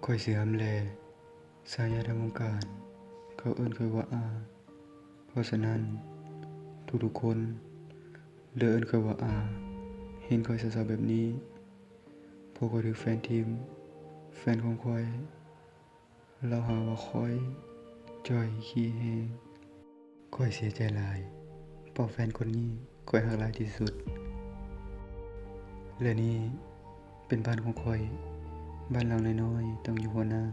ข้อยสิหำแลสายญาติทางวงการเขาเอิ้นข้อยว่าอาเพราะฉะนั้นทุกๆคนเลิกเอิ้นข้อยว่าอาเห็นข้อยเศร้าๆแบบนี้เพราะข้อยถูกแฟนทิ่มแฟนของข้อยเลาหาว่าข้อยจ้อยขี้แฮงข้อยเสียใจหลายเพราะแฟนคนนี้ข้อยรักหลายที่สุดและนี่เป็นบ้านของข้อยบ้านหลังน้อยๆต้องอยู่หัวหน้า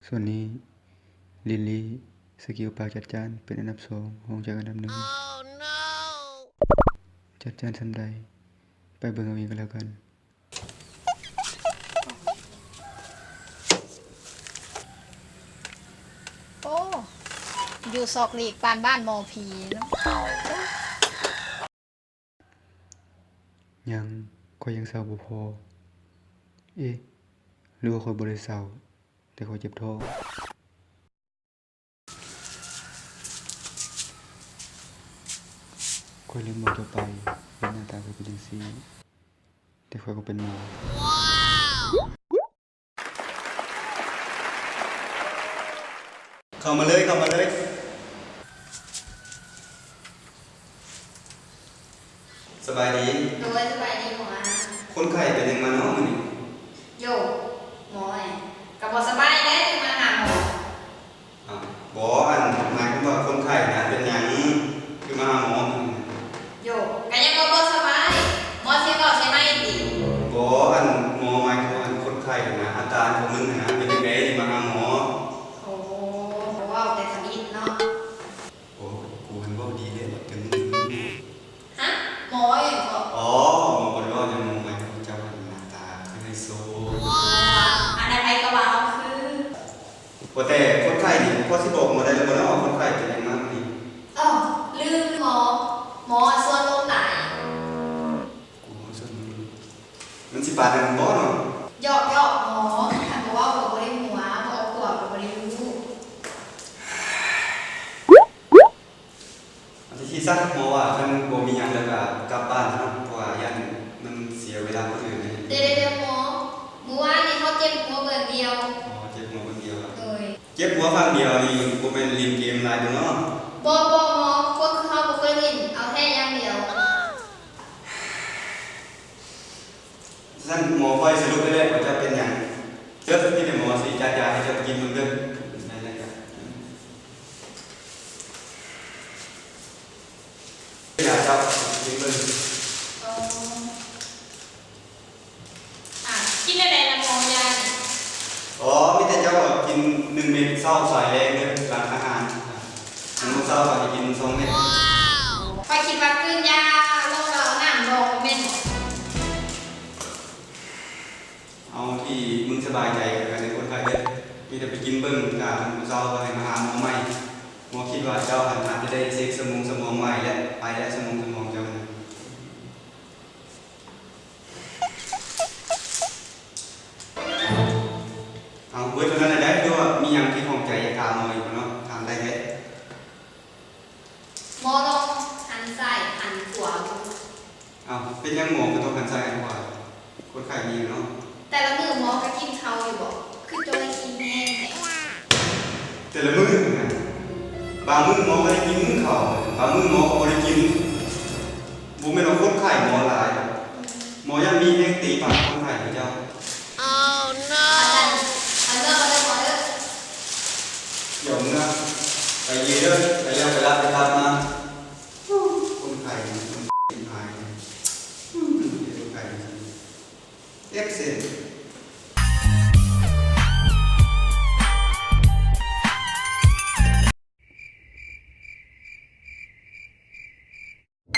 ส่วนนี้ลิลลี่สกิลปากจัดจ้านเป็นอันดับ2รองจากอันดับ1 จัดจ้านส่ำใดไปเบิ่งเอาเองก็แล้วกันโอ้อยู่ซอกหลีกปานบ้านหมอผีเนาะยังข้อยยังเศร้าบ่พอเอ๊ะหรือว่าข้อยบ่ได้เศร้าแต่ข้อยเจ็บท้องข้อยลืมบอกเจ้าไปว่าหน้าตาข้อยเป็นจังซี่แต่ข้อยก็เป็นหมอเข้ามาเลยเข้ามาเลยสบายดี โดยสบายดีหมอ คนไข้เป็นยังมาเนาะมื้อนี้ โยหมอกับบ่สบายได้จึงมาหาหมอ อ้าวบ่อันหมายถึงว่าคนไข้นะเป็นหยังคือมาหาหมอมื้อนี้ โยก็ยังบ่สบายหมอสิบอกใช่ไหมติ บ่อันหมอหมายถึงว่าอันคนไข้นะอาการของมึงนะเป็นจังไดที่มาหาหมอ โอ้ว้าวแต่สนิทเนาะ โอ้กูเห็นว่าดีเลยแบบถึง ฮะหมออย่างก็ อ๋อหมอบ่ได้ว่าหยังหมอหมายถึงเจ้าหน้าตาคือไฮโซ อันนั้นไปก็ว่าเอาคือ บ่แต่คนไข้นี่พอสิบอกหมอได้แล้วบ่เนาะว่าคนไข้เป็นหยังมามื้อนี้ อ้อลืมหมอส่วนลงไหน กูบ่สนมันสิปานนั้นบ่เนาะ หยอกหมอคันบ่ว่าบ่ได้หัวบ่เอากวดบ่ได้รู้ อันที่ซักหมอว่าคันบ่มีหยังแล้วก็กลับบ้านเนาะเพราะว่ายันมันเสียเวลาคนอื่นนี่ เดี๋ยวหมอเมื่อวานนี้เขาเจ็บหัวเบิ่งเดียว อ๋อเจ็บหัวคนเดียวอะ โดย เจ็บหัวข้างเดียวนี่บ่แม่นเล่นเกมหลายตัวเนาะ บ่หมอพวกเขาบ่เคยเล่นเอาแค่อย่างเดียว ซั่นหมอคอยสรุปได้เลยว่าจะเป็นหยังเจ้าที่เป็นหมอสิจัดยาให้เจ้ากินมึงเด้อได้ๆครับยาเจ้ากินเบิ่ง เอากินได้แล้วนะหมอยานี่ อ๋อมีแต่เจ้ากิน1เม็ดเช้าสายแรงเด้อหลังอาหารมื้อเช้าก็ให้กิน2เม็ด ไปคิดว่าคืนยาโลละน้ำรองแม่น เอาที่มึงสบายใจกันในคนไข้เด้อมีแต่ไปกินเบิ่งกะมื้อเช้าก็ให้มาหาหมอใหม่หมอคิดว่าเจ้าอาจจะได้เซ็กสมองใหม่และไปและสมองเจ้านะเอาเบิดเท่านั้นได้ด้วยว่ามีหยังที่ของใจอยากถามหมออีกบ่เนาะถามได้เด้ หมอลองหันซ้ายหันขวา เอาเป็นหยังหมอก็ต้องกันใส่กว่าคนไข้มีอยู่เนาะ แต่ละมื้อหมอก็กินข้าวอยู่บ่คือจอยกินแห้งแท้ แต่ละมื้อนะบางมื้อหมอบ่ได้กินข้าวบางมื้อหมอก็บ่ได้กินบ่แม่นว่าคนไข้หมอหลายหมอยังมีแฮงตีปากคนไข้ให้เจ้า อันเลิกเลยหมอเด้อ เดี๋ยวมึงนะไปเยอะไปแล้วไปรับไปรับมาคนไข้มันหายคนไข้เอ็กเซน